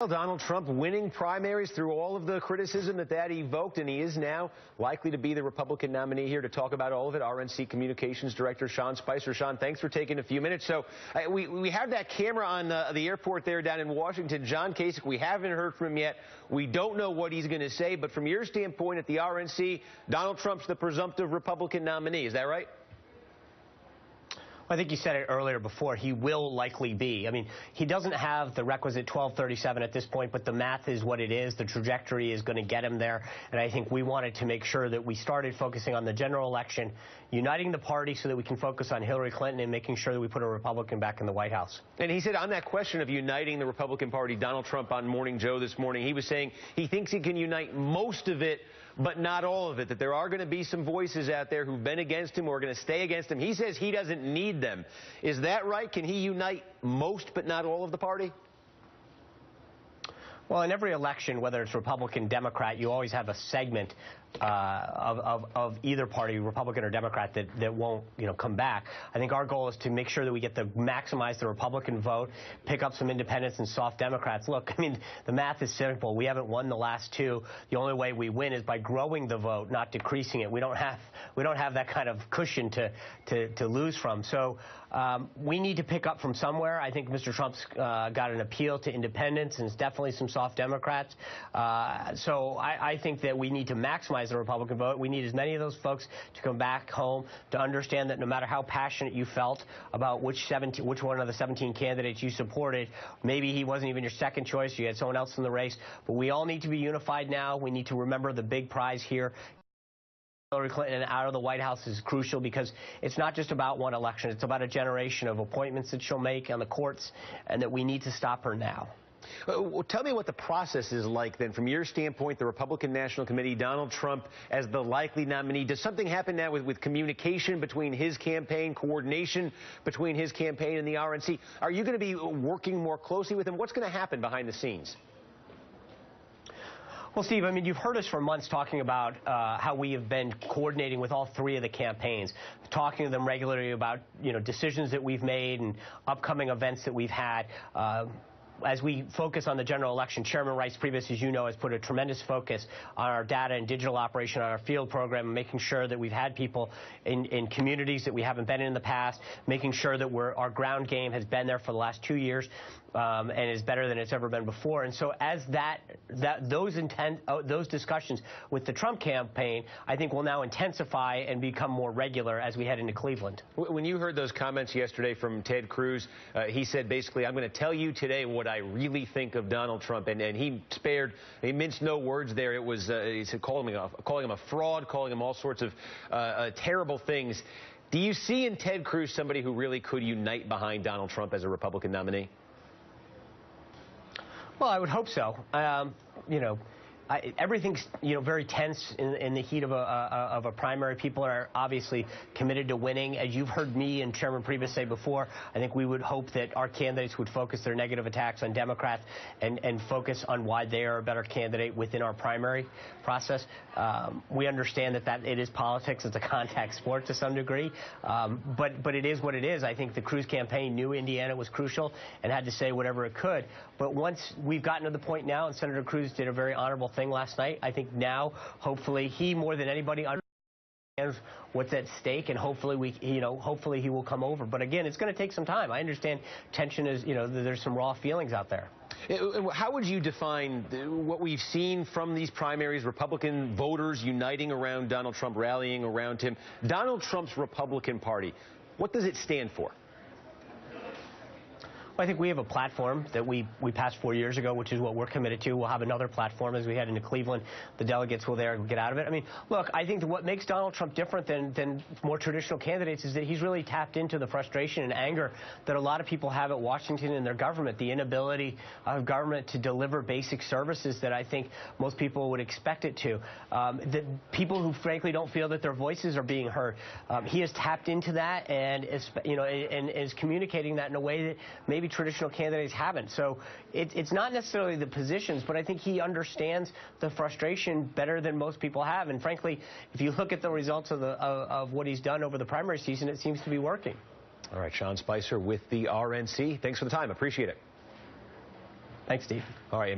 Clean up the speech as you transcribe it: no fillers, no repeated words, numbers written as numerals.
Donald Trump winning primaries through all of the criticism that evoked, and he is now likely to be the Republican nominee. Here to talk about all of it, RNC Communications Director Sean Spicer. Sean, thanks for taking a few minutes. So we have that camera on the airport there down in Washington. John Kasich, we haven't heard from him yet. We don't know what he's going to say, but from your standpoint at the RNC, Donald Trump's the presumptive Republican nominee. Is that right? I think you said it earlier before. He will likely be. I mean, he doesn't have the requisite 1237 at this point, but the math is what it is. The trajectory is going to get him there. And I think we wanted to make sure that we started focusing on the general election, uniting the party so that we can focus on Hillary Clinton and making sure that we put a Republican back in the White House. And he said on that question of uniting the Republican Party, Donald Trump on Morning Joe this morning, he was saying he thinks he can unite most of it, but not all of it, that there are going to be some voices out there who've been against him or are going to stay against him. He says he doesn't need them. Is that right? Can he unite most but not all of the party? Well, in every election, whether it's Republican, Democrat, you always have a segment of either party, Republican or Democrat, that won't, come back. I think our goal is to make sure that we get to maximize the Republican vote, pick up some independents and soft Democrats. Look, I mean, the math is simple. We haven't won the last two. The only way we win is by growing the vote, not decreasing it. We don't have that kind of cushion to lose from. So we need to pick up from somewhere. I think Mr. Trump's got an appeal to independents, and it's definitely some soft Democrats. So I think that we need to maximize the Republican vote. We need as many of those folks to come back home to understand that no matter how passionate you felt about which one of the 17 candidates you supported, maybe he wasn't even your second choice, you had someone else in the race, but we all need to be unified now. We need to remember the big prize here. Hillary Clinton out of the White House is crucial because it's not just about one election. It's about a generation of appointments that she'll make on the courts, and that we need to stop her now. Well, tell me what the process is like then from your standpoint, the Republican National Committee, Donald Trump as the likely nominee. Does something happen now with communication between his campaign, coordination between his campaign and the RNC? Are you going to be working more closely with him? What's going to happen behind the scenes? Well, Steve, I mean, you've heard us for months talking about how we have been coordinating with all three of the campaigns, talking to them regularly about, decisions that we've made and upcoming events that we've had. As we focus on the general election, Chairman Rice Priebus, as you know, has put a tremendous focus on our data and digital operation, on our field program, and making sure that we've had people in communities that we haven't been in the past, making sure that our ground game has been there for the last 2 years and is better than it's ever been before. And so as those discussions with the Trump campaign, I think will now intensify and become more regular as we head into Cleveland. When you heard those comments yesterday from Ted Cruz, he said basically, I'm going to tell you today what I really think of Donald Trump, and he minced no words there. It was he said calling him a fraud, calling him all sorts of terrible things. Do you see in Ted Cruz somebody who really could unite behind Donald Trump as a Republican nominee? Well, I would hope so. Everything's very tense in the heat of a primary. People are obviously committed to winning. As you've heard me and Chairman Priebus say before, I think we would hope that our candidates would focus their negative attacks on Democrats and focus on why they are a better candidate within our primary process. We understand that it is politics. It's a contact sport to some degree, but it is what it is. I think the Cruz campaign knew Indiana was crucial and had to say whatever it could. But once we've gotten to the point now, and Senator Cruz did a very honorable thing last night, I think now, hopefully, he more than anybody understands what's at stake, and hopefully hopefully he will come over. But again, it's going to take some time. I understand tension is, there's some raw feelings out there. How would you define what we've seen from these primaries, Republican voters uniting around Donald Trump, rallying around him? Donald Trump's Republican Party, what does it stand for? I think we have a platform that we passed 4 years ago, which is what we're committed to. We'll have another platform as we head into Cleveland. The delegates will get out of it. I mean, look, I think that what makes Donald Trump different than more traditional candidates is that he's really tapped into the frustration and anger that a lot of people have at Washington and their government, the inability of government to deliver basic services that I think most people would expect it to. The people who frankly don't feel that their voices are being heard. He has tapped into that and is communicating that in a way that maybe traditional candidates haven't. So it's not necessarily the positions, but I think he understands the frustration better than most people have. And frankly, if you look at the results of what he's done over the primary season, it seems to be working. All right, Sean Spicer with the RNC. Thanks for the time. Appreciate it. Thanks, Steve. All right.